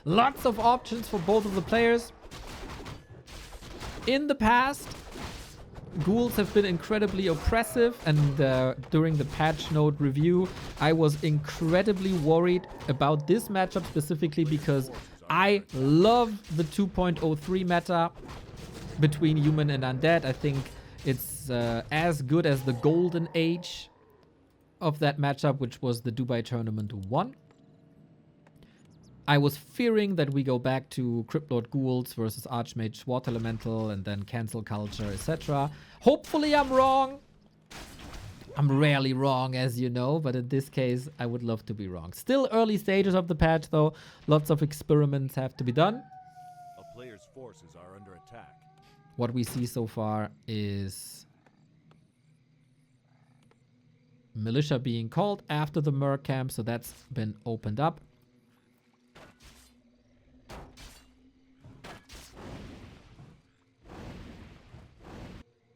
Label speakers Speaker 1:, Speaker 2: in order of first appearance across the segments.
Speaker 1: Lots of options for both of the players. In the past, ghouls have been incredibly oppressive, and during the patch note review, I was incredibly worried about this matchup specifically because I love the 2.03 meta between human and undead. I think it's as good as the golden age of that matchup, which was the Dubai Tournament 1. I was fearing that we go back to Cryptlord Ghouls versus Archmage Water Elemental and then cancel culture, etc. Hopefully I'm wrong. I'm rarely wrong, as you know, but in this case, I would love to be wrong. Still early stages of the patch, though. Lots of experiments have to be done.
Speaker 2: A player's forces are under attack.
Speaker 1: What we see so far is militia being called after the Merc camp, so that's been opened up.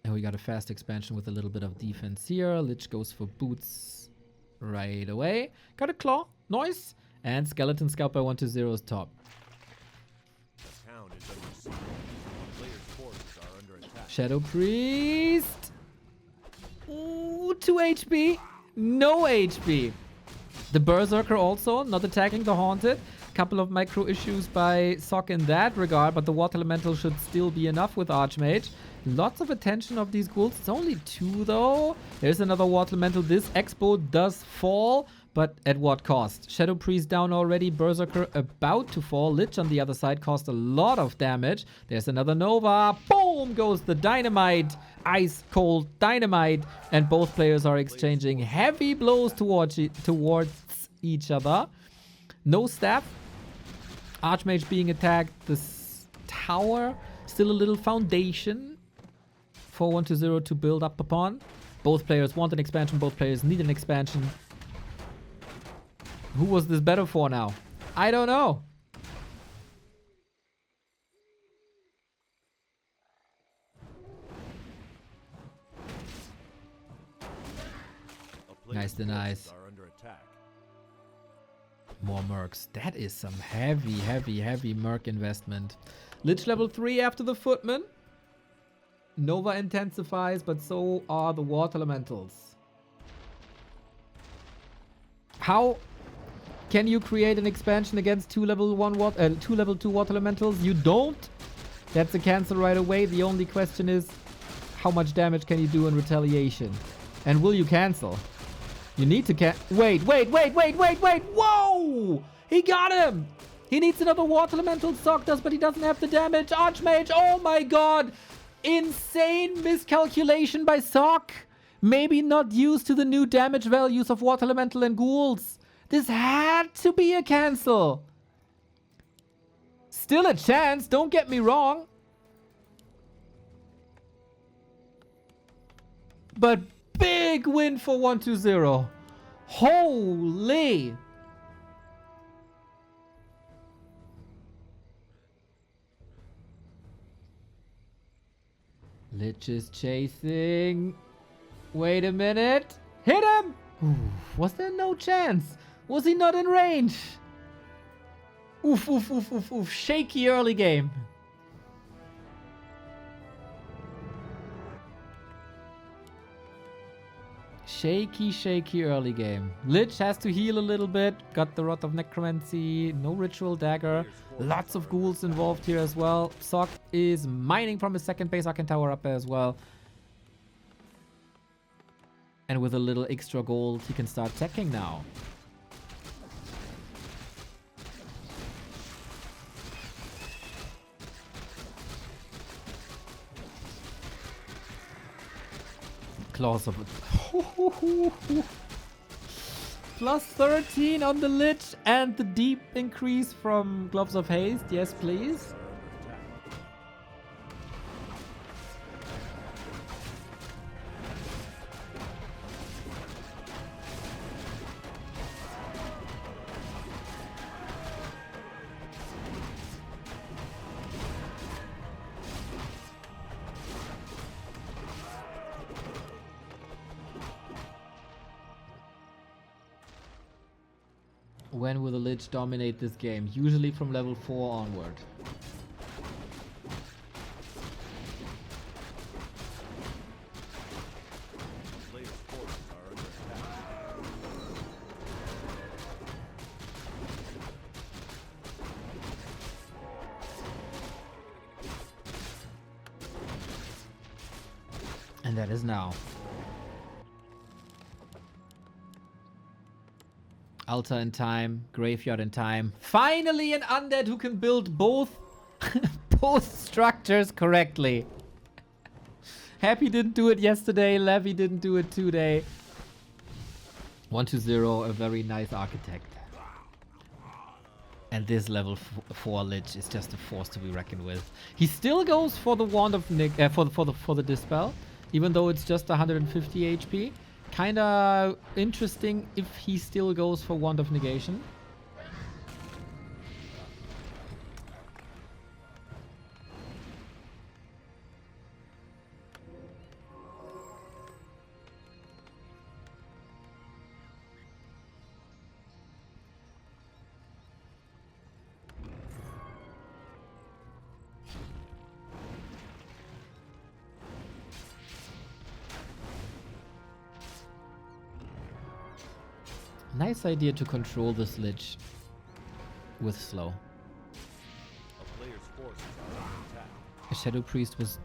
Speaker 1: And we got a fast expansion with a little bit of defense here. Lich goes for boots right away. Got a claw. Nice. And skeleton scalp by 120 is top.
Speaker 2: The town is under siege. Players' forces are under attack.
Speaker 1: Shadow Priest. Ooh, 2 HP. No HP. The Berserker also not attacking the Haunted. Couple of micro issues by Sock in that regard, but the Water Elemental should still be enough with Archmage. Lots of attention of these ghouls. It's only 2 though. There's another Water Elemental. This Expo does fall, but at what cost? Shadow Priest down already. Berserker about to fall. Lich on the other side cost a lot of damage. There's another Nova. Boom goes the dynamite. Ice cold dynamite. And both players are exchanging heavy blows towards each other. No staff. Archmage being attacked. This tower. Still a little foundation for 120 to build up upon. Both players want an expansion. Both players need an expansion. Who was this better for now? I don't know. Nice denies. More mercs. That is some heavy merc investment. Lich level 3 after the Footman. Nova intensifies, but so are the Water Elementals. How can you create an expansion against 2 level 2 Water Elementals? You don't. That's a cancel right away. The only question is, how much damage can you do in retaliation? And will you cancel? You need to wait. Whoa! He got him! He needs another Water Elemental. Sock does, but he doesn't have the damage. Archmage, oh my god! Insane miscalculation by Sock. Maybe not used to the new damage values of Water Elemental and Ghouls. This had to be a cancel. Still a chance, don't get me wrong. But big win for 120. Holy! Lich is chasing. Wait a minute. Hit him! Oof. Was there no chance? Was he not in range? Oof. Shaky early game. Shaky early game. Lich has to heal a little bit. Got the Rod of Necromancy. No Ritual Dagger. Lots of ghouls involved here as well. Sock is mining from his second base. Arcane Tower up as well. And with a little extra gold, he can start attacking now. Claws of Plus 13 on the Lich and the deep increase from Gloves of Haste. Yes, please. When will the Lich dominate this game? Usually from level 4 onward.
Speaker 2: Players' forces are under attack.
Speaker 1: And that is now. Altar in time, graveyard in time. Finally an undead who can build both both structures correctly. Happy didn't do it yesterday, Levy didn't do it today. 1-0, a very nice architect. And this level 4 Lich is just a force to be reckoned with. He still goes for the wand of for the dispel, even though it's just 150 HP. Kinda interesting if he still goes for wand of negation. Nice idea to control this Lich with slow.
Speaker 2: A player's forces are under attack.
Speaker 1: A Shadow Priest was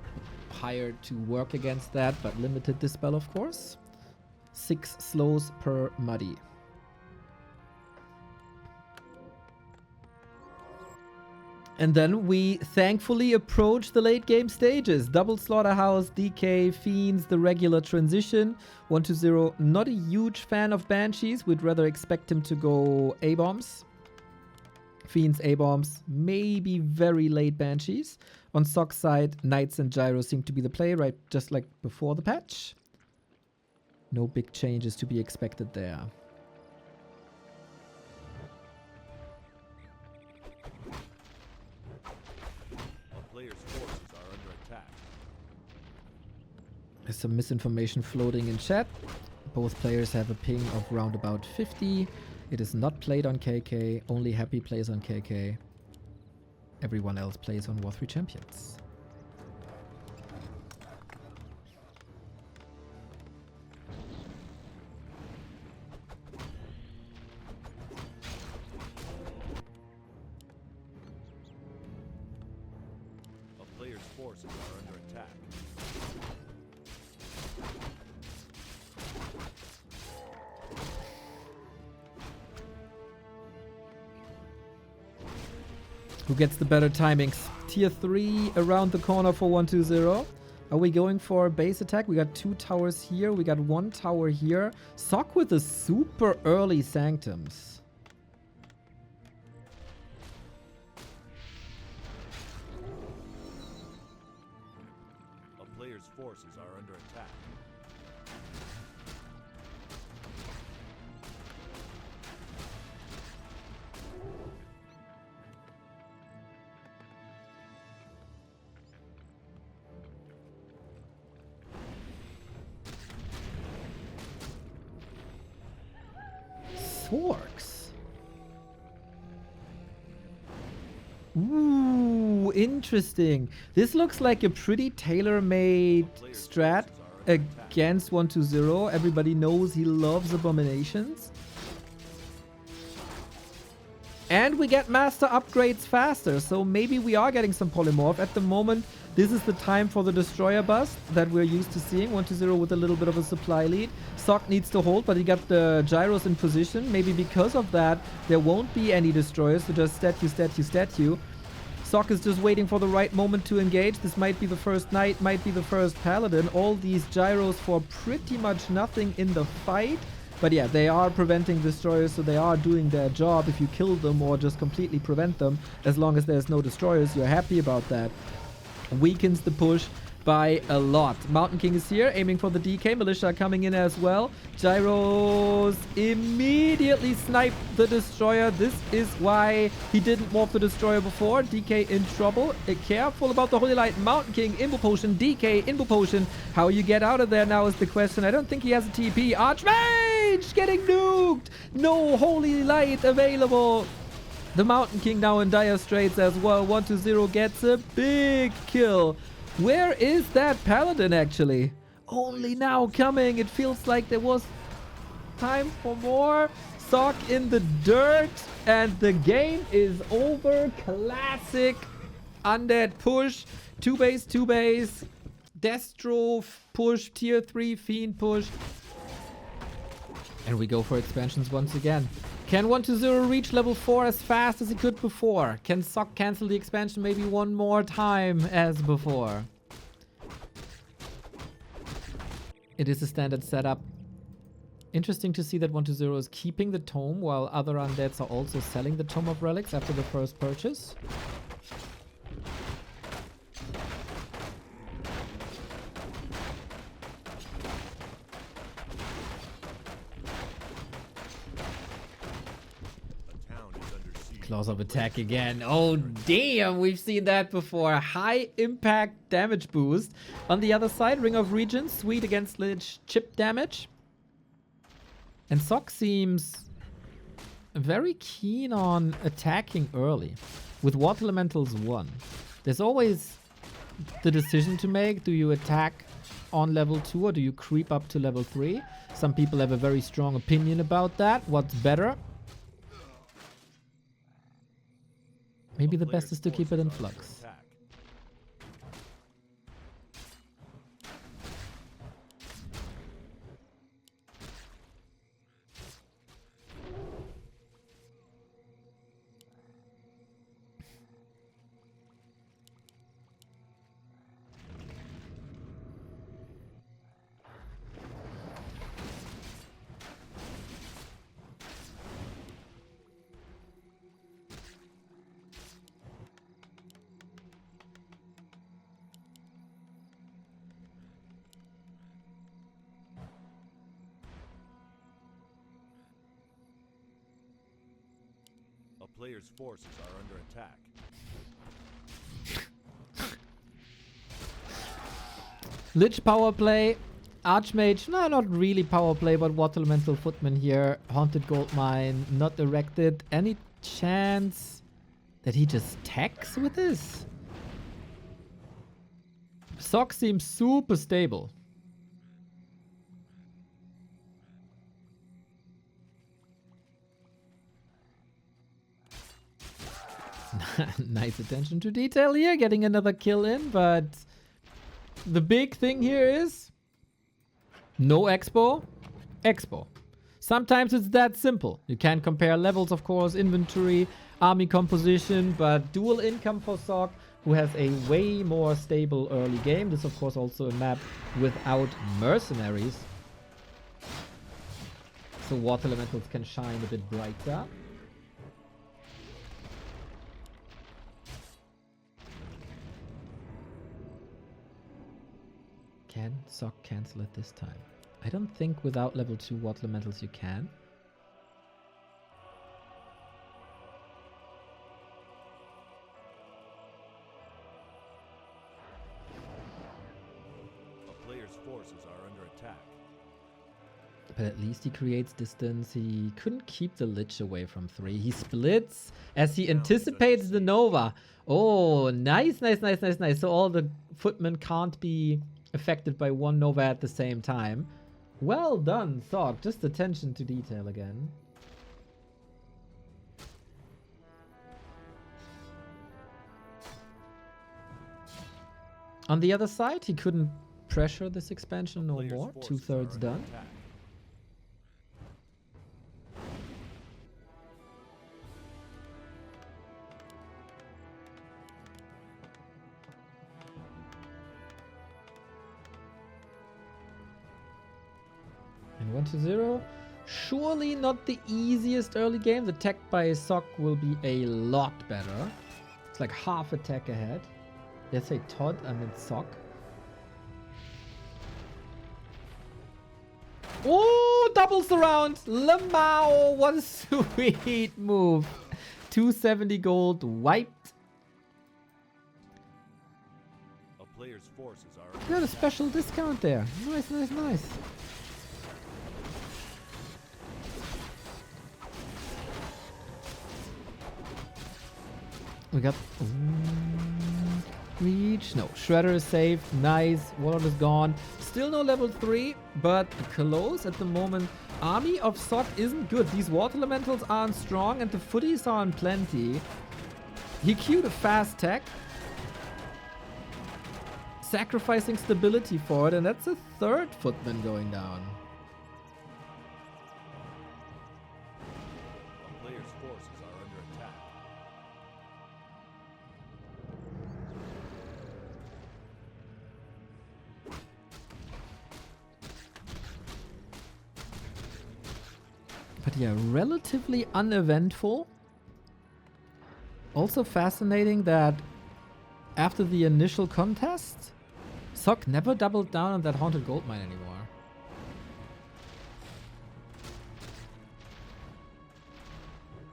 Speaker 1: hired to work against that, but limited dispel, of course. 6 slows per muddy. And then we thankfully approach the late game stages. Double Slaughterhouse, DK, Fiends, the regular transition. 1-0, not a huge fan of Banshees. We'd rather expect him to go A-bombs. Fiends, A-bombs, maybe very late Banshees. On Sock's side, Knights and Gyro seem to be the play, right? Just like before the patch. No big changes to be expected there.
Speaker 2: Players' forces are under attack.
Speaker 1: There's some misinformation floating in chat. Both players have a ping of round about 50. It is not played on KK. Only Happy plays on KK. Everyone else plays on War 3 Champions.
Speaker 2: Players' forces are under attack.
Speaker 1: Who gets the better timings? Tier 3 around the corner for 1-2-0. Are we going for a base attack? We got 2 towers here. We got 1 tower here. Sock with the super early Sanctums.
Speaker 2: Players' forces are under attack.
Speaker 1: Forks. Ooh, interesting. This looks like a pretty tailor-made strat against 1-2-0. Everybody knows he loves abominations. And we get master upgrades faster, so maybe we are getting some polymorph. At the moment, this is the time for the destroyer bust that we're used to seeing. 1-2-0 with a little bit of a supply lead. Sock needs to hold, but he got the gyros in position. Maybe because of that, there won't be any destroyers, so just stat you. Sock is just waiting for the right moment to engage. This might be the first knight, might be the first paladin. All these gyros for pretty much nothing in the fight. But yeah, they are preventing destroyers, so they are doing their job. If you kill them or just completely prevent them, as long as there's no destroyers, you're happy about that. Weakens the push by a lot. Mountain King is here, aiming for the DK. Militia coming in as well. Gyros immediately snipe the destroyer. This is why he didn't morph the destroyer before. DK in trouble. Careful about the Holy Light. Mountain King, Imbu Potion. DK, Imbu Potion. How you get out of there now is the question. I don't think he has a TP. Archmage! Mage getting nuked. No Holy Light available. The Mountain King now in dire straits as well. 1-0 gets a big kill. Where is that Paladin actually? Only now coming. It feels like there was time for more. Sock in the dirt. And the game is over. Classic Undead push. 2 base. Destro push. Tier 3 Fiend push. And we go for expansions once again. Can 1-0 reach level 4 as fast as he could before? Can Sock cancel the expansion maybe one more time as before? It is a standard setup. Interesting to see that 1-0 is keeping the tome while other undeads are also selling the Tome of Relics after the first purchase. Claws of attack again. Oh damn, we've seen that before. High impact damage boost. On the other side, Ring of Regions, sweet against Lich chip damage. And Sock seems very keen on attacking early. With Water Elementals 1, there's always the decision to make. Do you attack on level 2 or do you creep up to level 3? Some people have a very strong opinion about that. What's better? Maybe the best is to keep it in flux.
Speaker 2: Player's forces are under attack.
Speaker 1: Lich power play. Archmage, no, not really power play, but Water Elemental Footman here. Haunted Gold Mine, not erected. Any chance that he just attacks with this? Sock seems super stable. Nice attention to detail here, getting another kill in, but the big thing here is no expo, expo. Sometimes it's that simple. You can compare levels, of course, inventory, army composition, but dual income for Sock, who has a way more stable early game. This, of course, also a map without mercenaries. So Water Elementals can shine a bit brighter. Can Sock cancel it this time? I don't think without level 2 Water Elementals you can.
Speaker 2: A player's forces are under attack.
Speaker 1: But at least he creates distance. He couldn't keep the Lich away from 3. He splits as he anticipates the Nova. Oh, nice, nice, nice, nice, nice. So all the footmen can't be affected by one Nova at the same time. Well done, Sock. Just attention to detail again. On the other side, he couldn't pressure this expansion no more. 2/3 done. And 1-0. Surely not the easiest early game. The tech by Sock will be a lot better. It's like half attack ahead. Let's say Todd and then Sock. Oh, double surround. Lamau. What a sweet move. 270 gold wiped.
Speaker 2: A player's forces are
Speaker 1: Got a special discount there. Nice, nice, nice. We got... reach. No. Shredder is safe. Nice. Warlord is gone. Still no level 3, but close at the moment. Army of Sot isn't good. These water elementals aren't strong and the footies aren't plenty. He queued a fast tech. Sacrificing stability for it, and that's a third footman going down.
Speaker 2: A player's forces are under attack.
Speaker 1: But yeah, relatively uneventful. Also fascinating that after the initial contest, Sok never doubled down on that haunted gold mine anymore.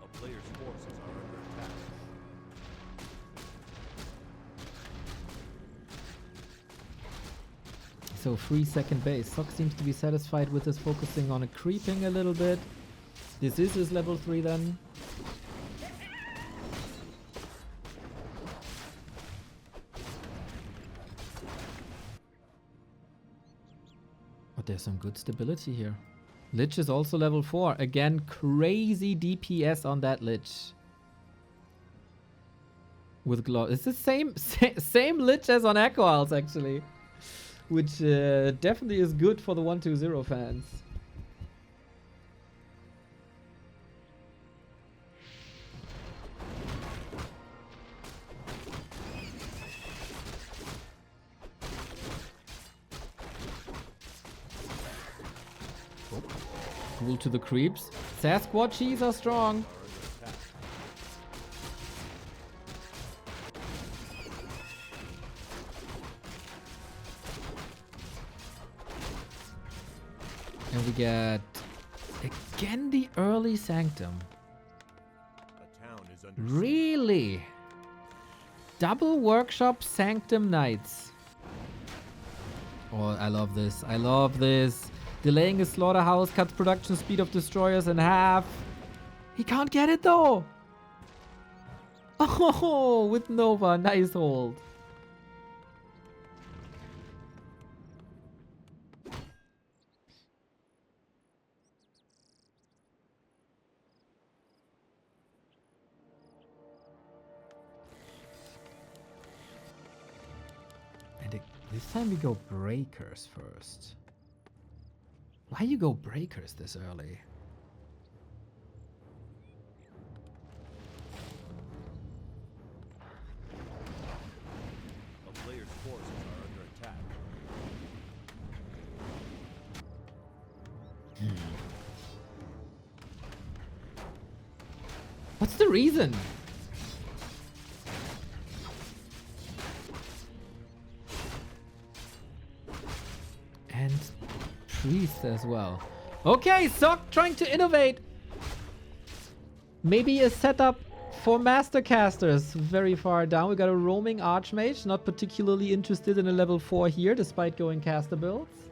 Speaker 2: A player's forces are under attack.
Speaker 1: So free second base. Sok seems to be satisfied with his focusing on a creeping a little bit. This is his level 3 then. But there's some good stability here. Lich is also level 4. Again, crazy DPS on that Lich. With Glow. It's the same Lich as on Echo Owls actually. Which definitely is good for the 120 fans. Cool to the creeps. Sasquatchies are strong. And we get again the early Sanctum.
Speaker 2: A town is under
Speaker 1: Really? Double Workshop Sanctum Knights. Oh, I love this. I love this. Delaying his slaughterhouse cuts production speed of destroyers in half. He can't get it though. Oh, with Nova. Nice hold. And this time we go breakers first. Why you go breakers this early?
Speaker 2: A player's forces are under attack.
Speaker 1: What's the reason? And priest as well. Okay, Sok trying to innovate. Maybe a setup for mastercasters very far down. We got a roaming archmage, not particularly interested in a level 4 here, despite going caster builds.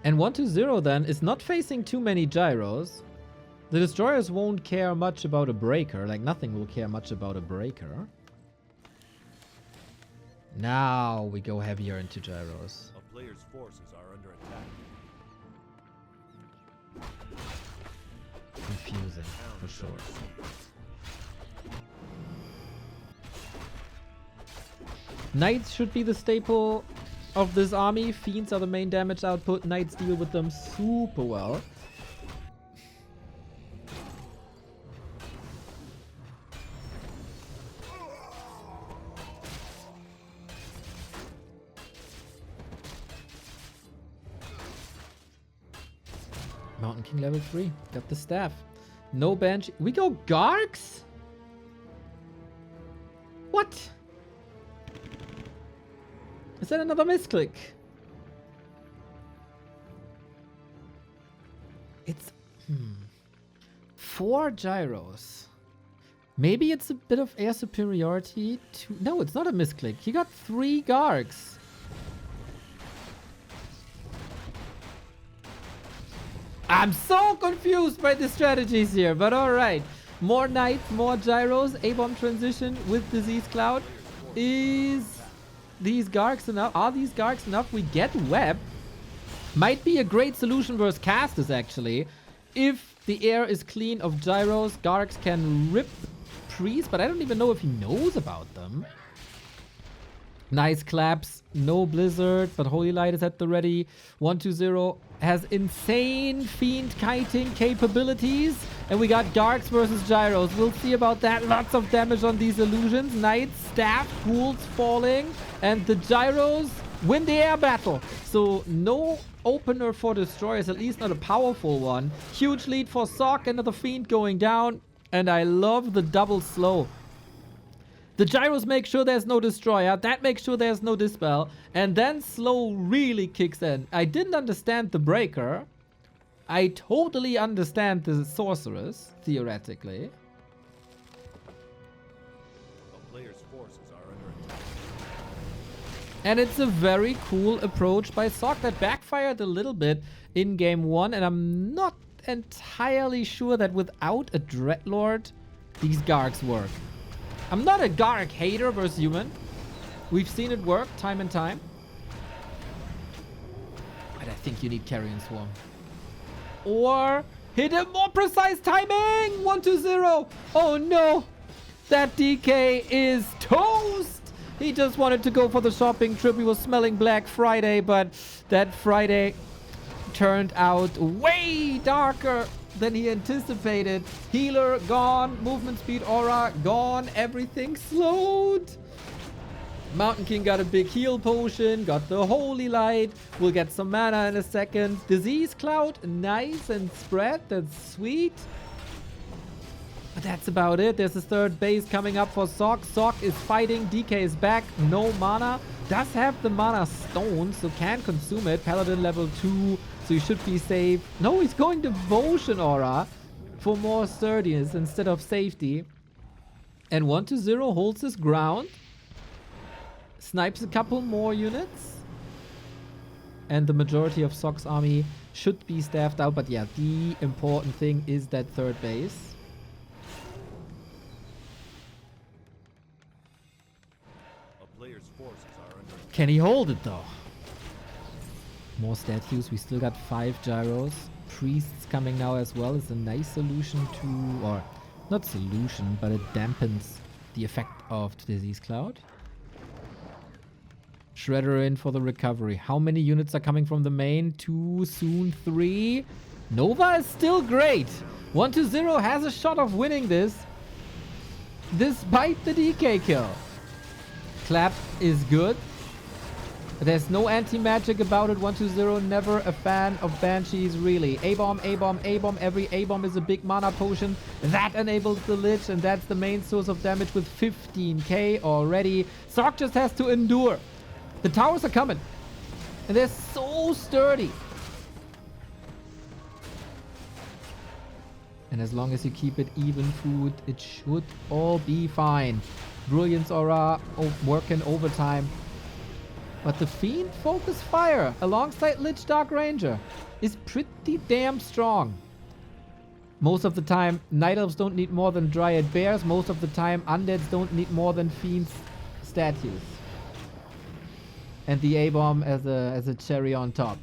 Speaker 1: And 120 then is not facing too many gyros. The destroyers won't care much about a breaker, like nothing will care much about a breaker. Now we go heavier into gyros.
Speaker 2: A player's forces are under attack.
Speaker 1: Confusing, for sure. Knights should be the staple of this army. Fiends are the main damage output. Knights deal with them super well. Mountain King level 3. Got the staff. No bench. We go Gargs? What? Is that another misclick? It's... 4 gyros. Maybe it's a bit of air superiority to... No, it's not a misclick. He got 3 Gargs. I'm so confused by the strategies here, but alright. More knights, more gyros. A-bomb transition with Disease Cloud. Is these Gargs enough? Are these Gargs enough? We get Web. Might be a great solution versus casters, actually. If the air is clean of gyros, Gargs can rip Priest, but I don't even know if he knows about them. Nice claps. No Blizzard, but Holy Light is at the ready. 120 has insane Fiend kiting capabilities. And we got Gargs versus Gyros. We'll see about that. Lots of damage on these illusions. Knights, staff, ghouls falling. And the Gyros win the air battle. So no opener for Destroyers, at least not a powerful one. Huge lead for Sock. Another Fiend going down. And I love the double slow. The Gyros make sure there's no Destroyer. That makes sure there's no Dispel. And then slow really kicks in. I didn't understand the Breaker. I totally understand the Sorceress, theoretically.
Speaker 2: A player's forces are under attack.
Speaker 1: And it's a very cool approach by Sock that backfired a little bit in game 1. And I'm not entirely sure that without a Dreadlord, these Gargs work. I'm not a Garg hater versus human. We've seen it work time and time. But I think you need Carrion Swarm. Or hit him more precise timing! 120! Oh no! That DK is toast! He just wanted to go for the shopping trip. He was smelling Black Friday, but that Friday turned out way darker than he anticipated. Healer gone, movement speed aura gone, everything slowed. Mountain King got a big heal potion, got the Holy Light. We'll get some mana in a second. Disease Cloud, nice and spread, that's sweet. But that's about it. There's a third base coming up for Sock. Sock is fighting, DK is back, no mana. Does have the mana stone, so can consume it. Paladin level 2. So you should be safe. No, he's going Devotion Aura for more sturdiness instead of safety. And 120 holds his ground. Snipes a couple more units. And the majority of Sock's army should be staffed out. But yeah, the important thing is that third base.
Speaker 2: A player's forces are under attack.
Speaker 1: Can he hold it though? More statues. We still got 5 gyros. Priests coming now as well is a nice solution to, or not solution, but it dampens the effect of Disease Cloud. Shredder in for the recovery. How many units are coming from the main? 2, soon 3. Nova is still great. 120 has a shot of winning this, despite the DK kill. Clap is good. There's no anti-magic about it. 120, never a fan of Banshees, really. A-bomb, A-bomb, A-bomb. Every A-bomb is a big mana potion. That enables the Lich, and that's the main source of damage with 15k already. Sock just has to endure. The towers are coming. And they're so sturdy. And as long as you keep it even food, it should all be fine. Brilliance Aura working overtime. But the Fiend Focus Fire alongside Lich Dark Ranger is pretty damn strong. Most of the time, Night Elves don't need more than Dryad Bears. Most of the time, Undeads don't need more than Fiend's statues. And the A-bomb as a cherry on top.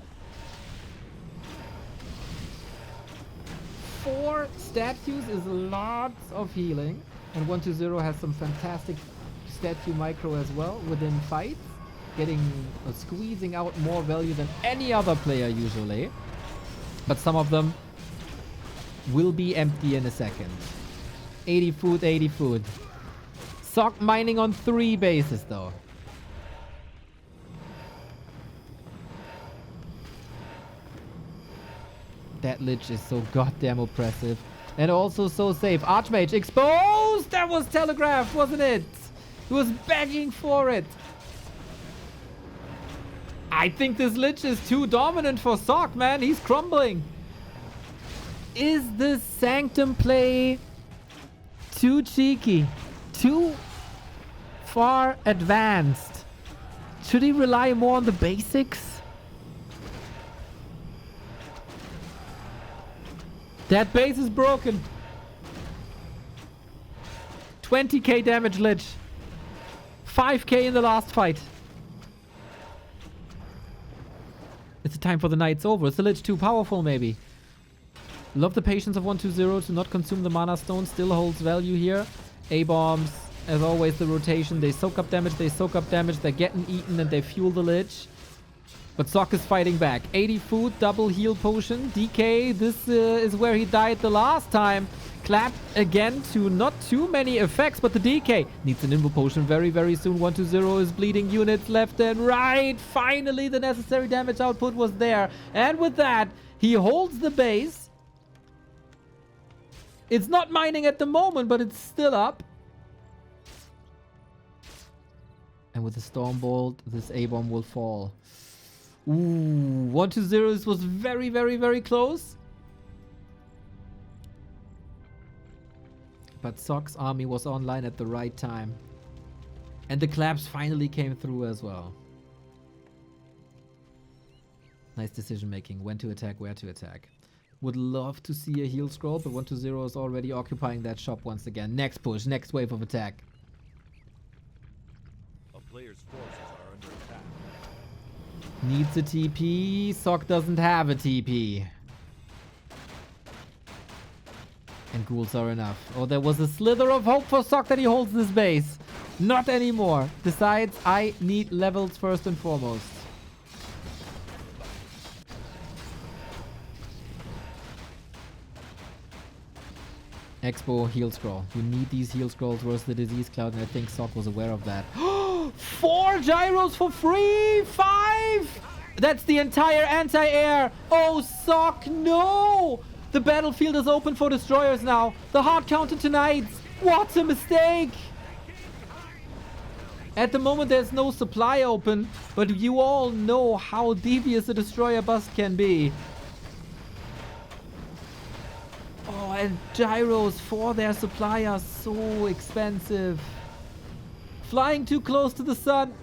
Speaker 1: 4 statues is lots of healing. And 120 has some fantastic statue micro as well within fights. Getting squeezing out more value than any other player usually. But some of them will be empty in a second. 80 food, 80 food. Sock mining on 3 bases though. That Lich is so goddamn oppressive. And also so safe. Archmage exposed! That was telegraphed, wasn't it? He was begging for it. I think this Lich is too dominant for Sock, man. He's crumbling. Is this Sanctum play too cheeky? Too far advanced? Should he rely more on the basics? That base is broken. 20k damage Lich. 5k in the last fight. It's the time for the Knight's over. Is the Lich too powerful maybe? Love the patience of 120 to not consume the Mana Stone. Still holds value here. A-bombs. As always, the rotation. They soak up damage. They soak up damage. They're getting eaten and they fuel the Lich. But Sok is fighting back. 80 food, double heal potion. DK, this is where he died the last time. Clapped again to not too many effects, but the DK needs an invo potion very, very soon. 120 is bleeding units left and right. Finally, the necessary damage output was there. And with that, he holds the base. It's not mining at the moment, but it's still up. And with the Stormbolt, this A-bomb will fall. Ooh, 120 was very, very, very close. But Sok's army was online at the right time. And the claps finally came through as well. Nice decision making. When to attack, where to attack. Would love to see a heal scroll, but 120 is already occupying that shop once again. Next push, next wave of attack.
Speaker 2: A player's forces are under attack.
Speaker 1: Needs a TP. Sok doesn't have a TP. And ghouls are enough. Oh, there was a slither of hope for Sok that he holds this base. Not anymore. Decides I need levels first and foremost. Expo heal scroll. You need these heal scrolls versus the disease cloud, and I think Sok was aware of that. 4 gyros for free! 5! That's the entire anti-air! Oh, Sok, no! The battlefield is open for destroyers now. The hard counter tonight. What a mistake! At the moment, there's no supply open, but you all know how devious a destroyer bust can be. Oh, and gyros for their supply are so expensive. Flying too close to the sun.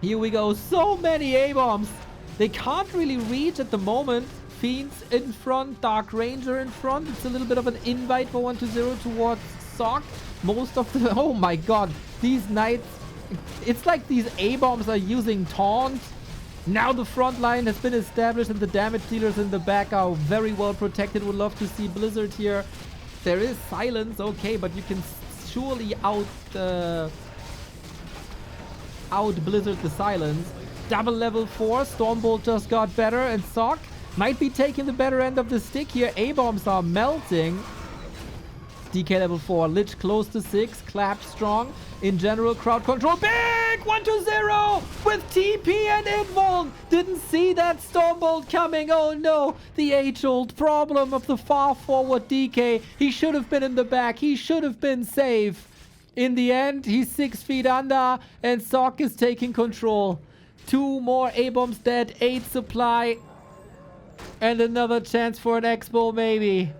Speaker 1: Here we go. So many A-bombs. They can't really reach at the moment. Fiends in front. Dark Ranger in front. It's a little bit of an invite for 120 towards Sok. Most of the... Oh my god. These knights... It's like these A-bombs are using taunt. Now the front line has been established and the damage dealers in the back are very well protected. Would love to see Blizzard here. There is silence, okay, but you can surely out Blizzard the silence. Double level 4. Stormbolt just got better and Sok might be taking the better end of the stick here. A-bombs are melting. DK level 4. Lich close to 6. Clap strong. In general, crowd control. Big 120 with TP and invuln. Didn't see that Stormbolt coming. Oh no. The age-old problem of the far forward DK. He should have been in the back. He should have been safe. In the end, he's 6 feet under and Sok is taking control. 2 more A-bombs dead. 8 supply. And another chance for an Expo maybe.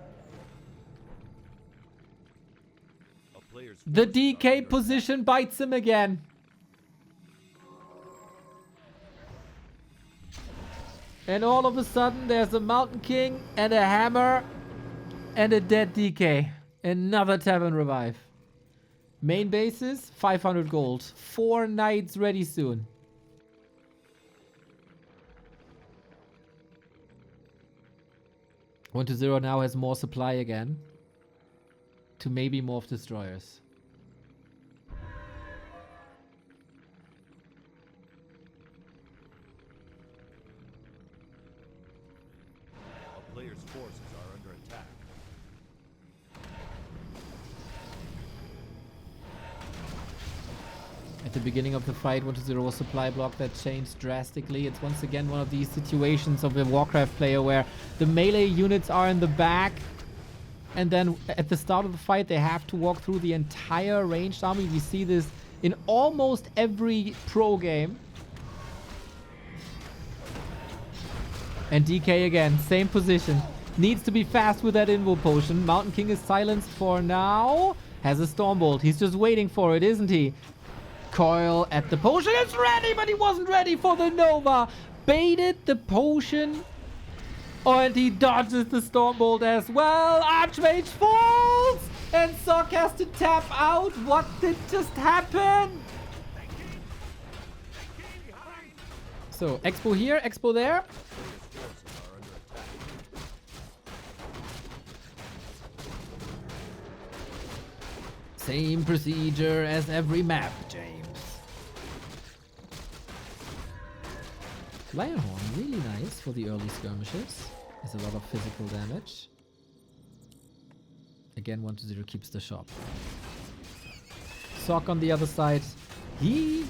Speaker 1: The DK position bites him again. And all of a sudden there's a Mountain King and a hammer and a dead DK. Another Tavern Revive. Main bases, 500 gold. 4 knights ready soon. One to 0 now has more supply again. To maybe morph destroyers.
Speaker 2: A player's forces are under attack.
Speaker 1: At the beginning of the fight, 120 was supply block that changed drastically. It's once again one of these situations of a Warcraft player where the melee units are in the back. And then at the start of the fight, they have to walk through the entire ranged army. We see this in almost every pro game. And DK again, same position. Needs to be fast with that invo potion. Mountain King is silenced for now. Has a Stormbolt. He's just waiting for it, isn't he? Coil at the potion. It's ready, but he wasn't ready for the Nova. Baited the potion. Oh, and he dodges the Stormbolt as well. Archmage falls. And Sock has to tap out. What did just happen? So, Expo here, Expo there. Same procedure as every map, James. Lionhorn, really nice for the early skirmishes. There's a lot of physical damage. Again, 1-0 keeps the shop. Sock on the other side. He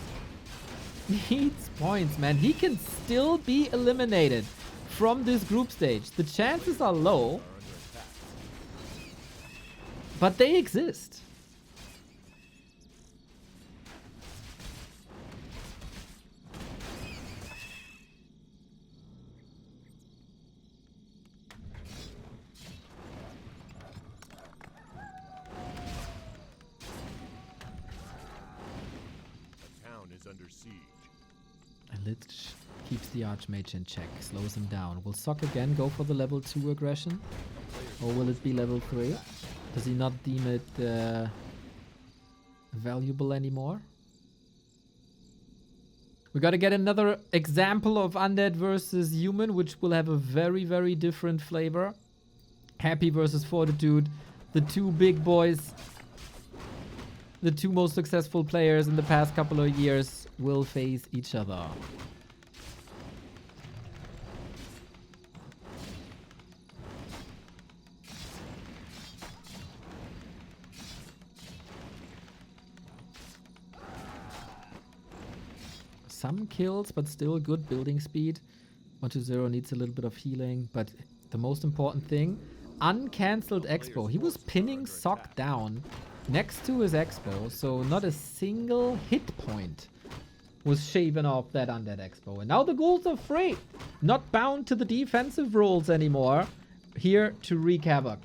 Speaker 1: needs points, man. He can still be eliminated from this group stage. The chances are low, but they exist.
Speaker 2: Under siege.
Speaker 1: And Lich keeps the Archmage in check, slows him down. Will Sock again go for the level 2 aggression? Or will it be level 3? Does he not deem it valuable anymore? We gotta get another example of Undead versus Human, which will have a very, very different flavor. Happy versus Fortitude, the two big boys. The two most successful players in the past couple of years will face each other. Some kills, but still good building speed. 1-0 needs a little bit of healing, but the most important thing, uncancelled Expo. He was pinning Sock down next to his Expo, so not a single hit point was shaven off that Undead Expo. And now the ghouls are free, not bound to the defensive roles anymore, here to wreak havoc.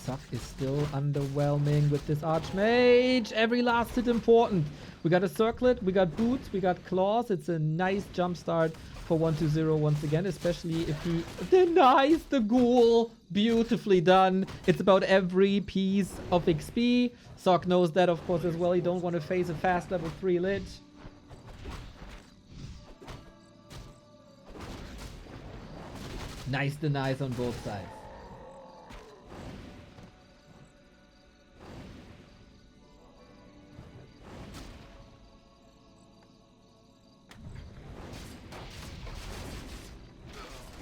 Speaker 1: Sock is still underwhelming with this Archmage. Every last hit important. We got a circlet, we got boots, we got claws. It's a nice jump start for 1-0 once again, especially if he denies the ghoul. Beautifully done. It's about every piece of XP. Sock knows that, of course, as well. He don't want to face a fast level 3 Lich. Nice denies on both sides.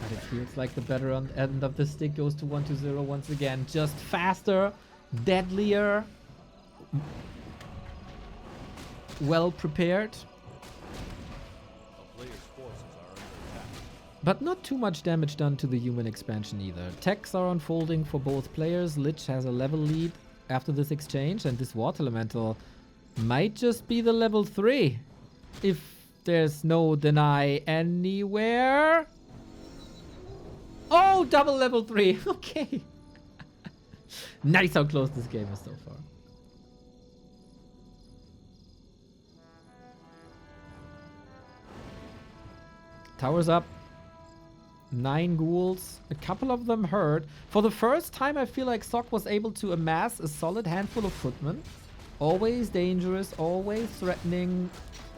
Speaker 1: But it feels like the better end of the stick goes to 1-0 once again. Just faster, deadlier, well prepared. But not too much damage done to the human expansion either. Techs are unfolding for both players. Lich has a level lead after this exchange, and this Water Elemental might just be the level 3 if there's no deny anywhere. Oh, double level 3. Okay. Nice how close this game is so far. Towers up. 9 ghouls. A couple of them hurt. For the first time, I feel like Sock was able to amass a solid handful of footmen. Always dangerous, always threatening.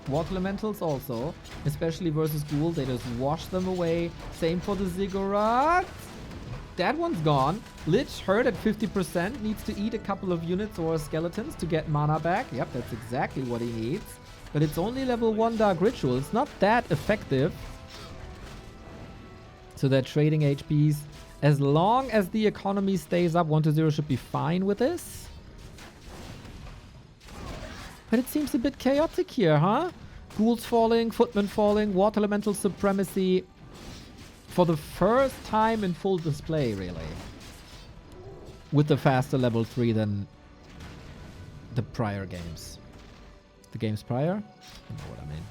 Speaker 1: Water Elementals also, especially versus Ghoul, they just wash them away. Same for the Ziggurat. That one's gone. Lich hurt at 50%, needs to eat a couple of units or skeletons to get mana back. Yep, that's exactly what he needs. But it's only level 1 Dark Ritual. It's not that effective. So they're trading HPs. As long as the economy stays up, 1-0 should be fine with this. But it seems a bit chaotic here, huh? Ghouls falling, footmen falling, Water Elemental supremacy. For the first time in full display, really. With the faster level 3 than the prior games. The games prior? You know what I mean.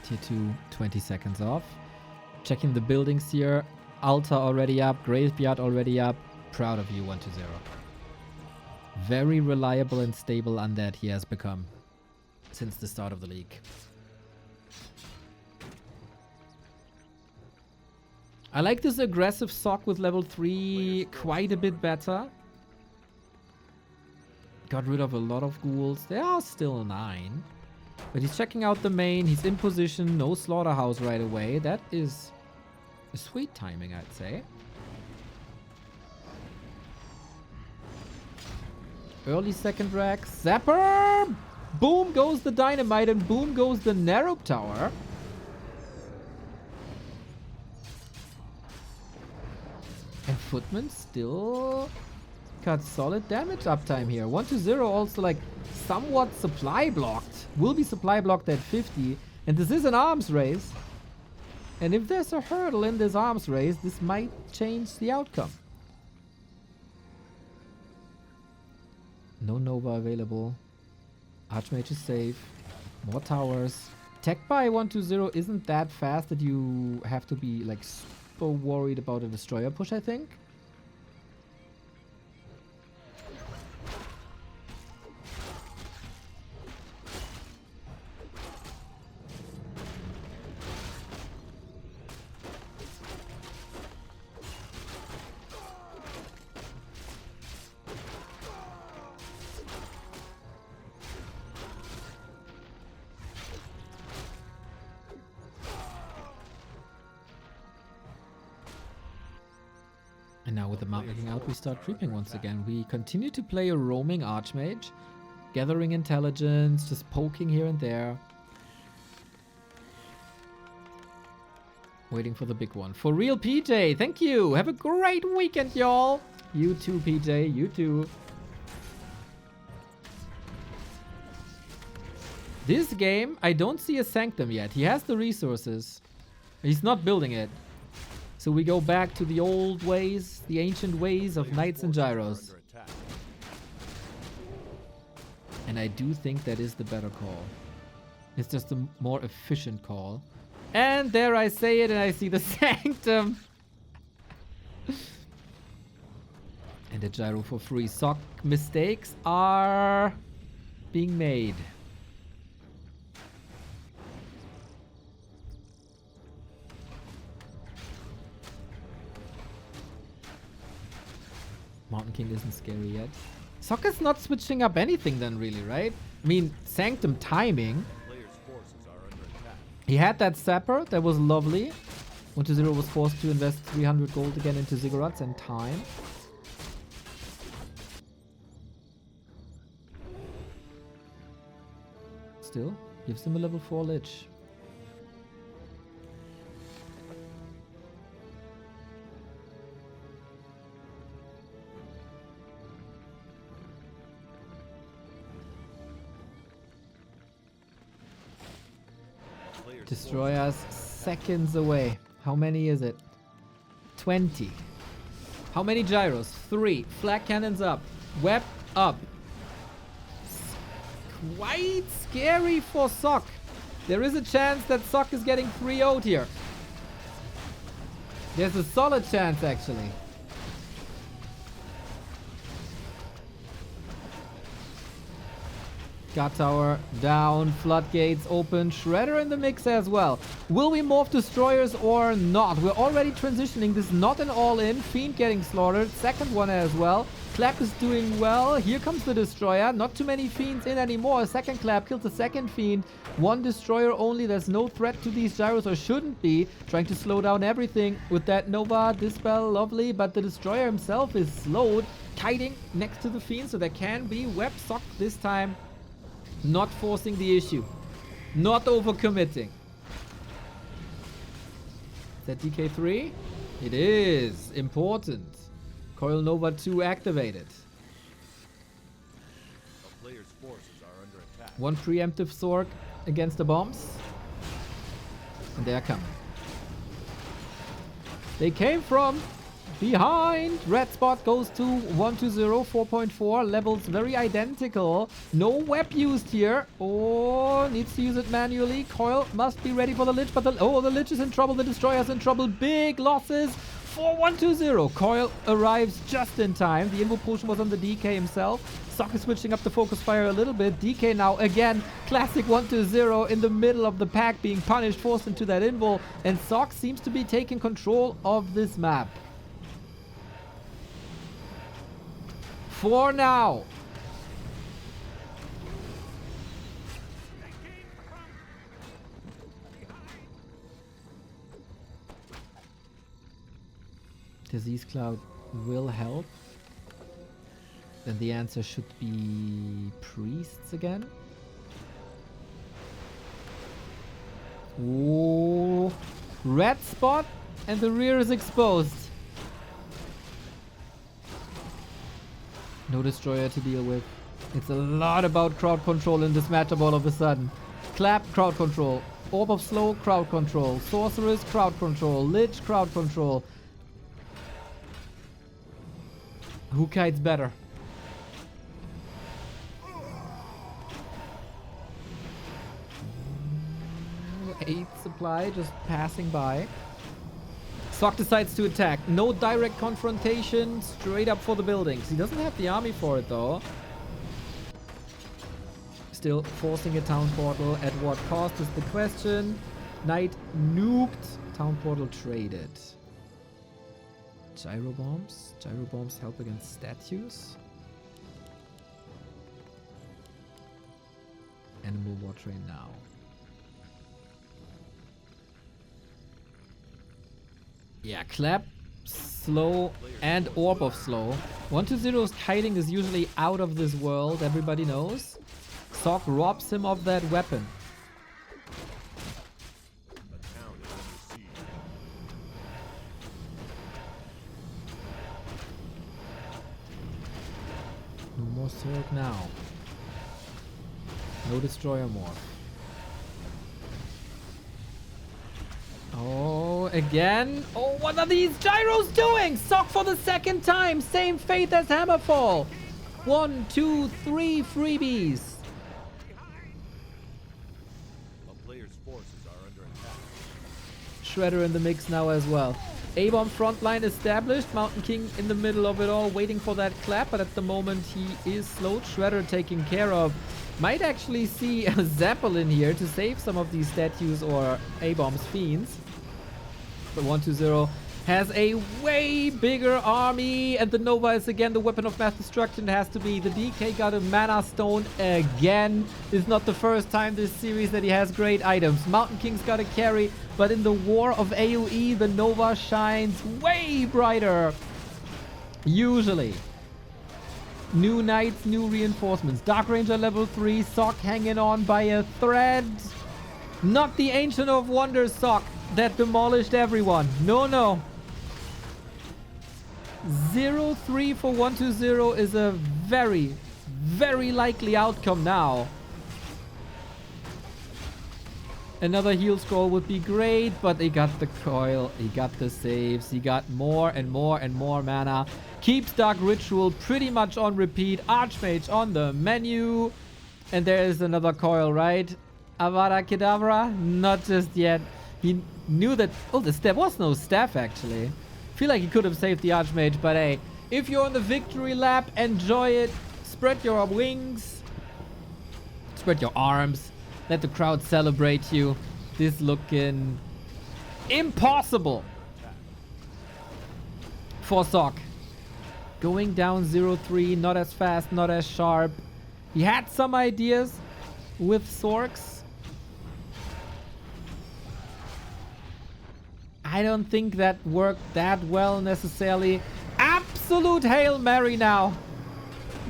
Speaker 1: Tier 2, 20 seconds off. Checking the buildings here. Altar already up. Graveyard already up. Proud of you, 1-0. Very reliable and stable undead he has become since the start of the league. I like this aggressive sock with level 3 quite a bit better. Got rid of a lot of ghouls. There are still 9. But he's checking out the main. He's in position. No slaughterhouse right away. That is a sweet timing, I'd say. Early second rack. Zapper! Boom goes the dynamite and boom goes the narrow tower. And Footman still got solid damage uptime here. 1-0 also like somewhat supply blocked. Will be supply blocked at 50. And this is an arms race. And if there's a hurdle in this arms race, this might change the outcome. No Nova available. Archmage is safe. More towers. Tech by 1-0 isn't that fast that you have to be like super worried about a destroyer push, I think. And now with the map making out, we start creeping once again. We continue to play a roaming Archmage, gathering intelligence, just poking here and there. Waiting for the big one. For real, PJ, thank you. Have a great weekend, y'all. You too, PJ, you too. This game, I don't see a Sanctum yet. He has the resources. He's not building it. So we go back to the old ways, the ancient ways of Knights and Gyros. And I do think that is the better call. It's just a more efficient call. And there I say it and I see the Sanctum. And a Gyro for free. Sock mistakes are being made. Mountain King isn't scary yet. Sokka's not switching up anything then really, right? I mean, Sanctum timing. He had that Sapper, that was lovely. 1-0 was forced to invest 300 gold again into ziggurats and time. Still, gives him a level 4 Lich. Destroyers seconds away. How many is it? 20. How many gyros? 3. Flag cannons up. Web up. Quite scary for Sok. There is a chance that Sok is getting 3-0'd here. There's a solid chance actually. God Tower down, floodgates open, Shredder in the mix as well. Will we morph destroyers or not? We're already transitioning. This is not an all-in. Fiend getting slaughtered. Second one as well. Clap is doing well. Here comes the destroyer. Not too many fiends in anymore. A second clap kills the second fiend. One destroyer only. There's no threat to these gyros, or shouldn't be. Trying to slow down everything with that Nova Dispel. Lovely, but the destroyer himself is slowed. Kiting next to the fiend, so there can be web Sok this time. Not forcing the issue. Not overcommitting. Is that DK3? It is. Important. Coil Nova 2 activated.
Speaker 2: A player's forces are under attack.
Speaker 1: One preemptive Zork against the bombs. And they're coming. They came from Behind. Red spot goes to 120, 4.4. Levels very identical. No web used here. Oh, needs to use it manually. Coil must be ready for the Lich, but the Lich is in trouble. The Destroyer's in trouble. Big losses for 120. Coil arrives just in time. The Invo potion was on the DK himself. Sock is switching up the focus fire a little bit. DK now again. Classic 120 in the middle of the pack, being punished, forced into that Invo. And Sock seems to be taking control of this map. For now. Disease Cloud will help. Then the answer should be priests again. Ooh. Red spot and the rear is exposed. No destroyer to deal with. It's a lot about crowd control in this matchup all of a sudden. Clap, crowd control. Orb of Slow, crowd control. Sorceress, crowd control. Lich, crowd control. Who kites better? Eighth supply just passing by. Sock decides to attack. No direct confrontation. Straight up for the buildings. He doesn't have the army for it though. Still forcing a town portal. At what cost is the question. Knight nuked. Town portal traded. Gyro bombs. Gyro bombs help against statues. Animal war train now. Yeah, clap, slow, and orb of slow. 120's hiding is usually out of this world, everybody knows. Sock robs him of that weapon. No more sword now. No destroyer more. Oh, again. Oh, what are these gyros doing? Sock for the second time. Same fate as Hammerfall. 1, 2, 3 freebies.
Speaker 2: A player's forces are under attack.
Speaker 1: Shredder in the mix now as well. A-bomb frontline established. Mountain King in the middle of it all, waiting for that clap, but at the moment he is slowed. Shredder taken care of. Might actually see a Zeppelin here to save some of these statues or A-bomb's fiends. But 120 has a way bigger army, and the Nova is again the weapon of mass destruction. It has to be. The DK got a mana stone again. It's not the first time this series that he has great items. Mountain King's got a carry, but in the war of AoE, the Nova shines way brighter. Usually. New knights, new reinforcements. Dark Ranger level 3. Sock hanging on by a thread. Not the Ancient of Wonders Sock that demolished everyone. No, no. 0-3 for 120 is a very, very likely outcome now. Another heal scroll would be great, but he got the coil, he got the saves, he got more and more and more mana. Keeps Dark Ritual pretty much on repeat. Archmage on the menu. And there is another coil, right? Avada Kedavra? Not just yet. He knew that... Oh, there was no staff, actually. Feel like he could have saved the Archmage, but hey. If you're on the victory lap, enjoy it. Spread your wings. Spread your arms. Let the crowd celebrate you. This looking... impossible. For Sock. Going down 0-3, not as fast, not as sharp. He had some ideas with Sorks. I don't think that worked that well necessarily. Absolute Hail Mary now.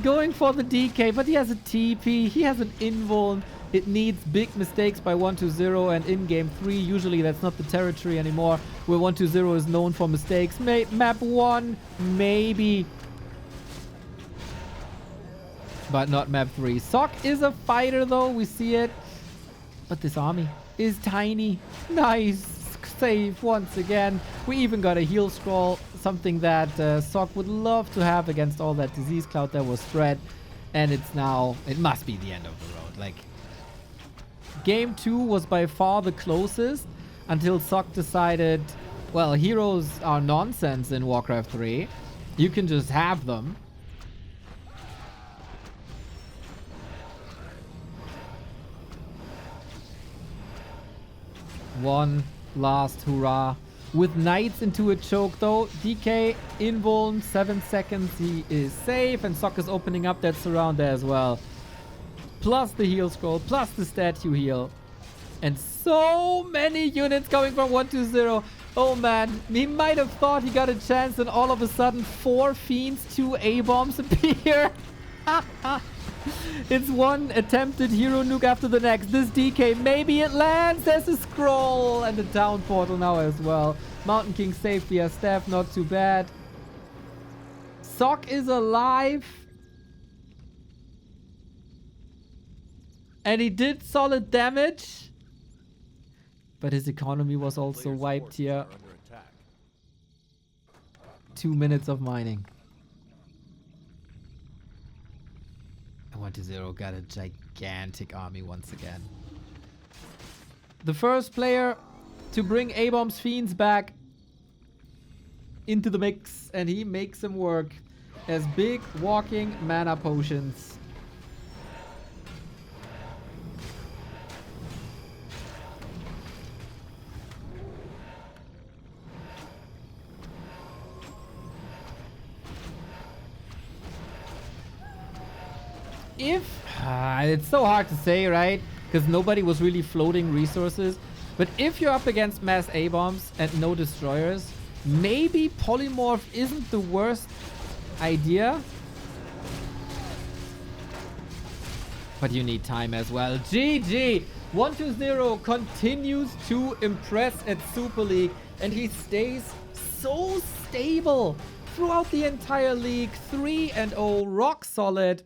Speaker 1: Going for the DK, but he has a TP, he has an invuln. It needs big mistakes by 120, and in game 3, usually that's not the territory anymore, where 120 is known for mistakes. Map 1, maybe. But not map 3. Sock is a fighter though, we see it. But this army is tiny. Nice. safe once again. We even got a heal scroll, something that Sok would love to have against all that disease cloud that was spread. And it's now, it must be the end of the road. Like, game 2 was by far the closest until Sok decided, well, heroes are nonsense in Warcraft 3. You can just have them. One last hurrah. With Knights into a choke though. DK invuln, 7 seconds. He is safe. And Sok is opening up that surround there as well. Plus the heal scroll. Plus the statue heal. And so many units coming from 120. Oh man. He might have thought he got a chance and all of a sudden 4 fiends, 2 A-bombs appear. It's one attempted hero nuke after the next. This DK, maybe it lands. There's a scroll and a down portal now as well. Mountain King safe via staff, not too bad. Sok is alive. And he did solid damage. But his economy was also wiped here. 2 minutes of mining. 120 got a gigantic army once again. The first player to bring A-Bomb's Fiends back into the mix, and he makes them work as big walking mana potions. It's so hard to say, right? Because nobody was really floating resources. But if you're up against mass A-bombs and no destroyers, maybe polymorph isn't the worst idea. But you need time as well. GG! 120 continues to impress at Super League, and he stays so stable throughout the entire league. 3-0, rock solid.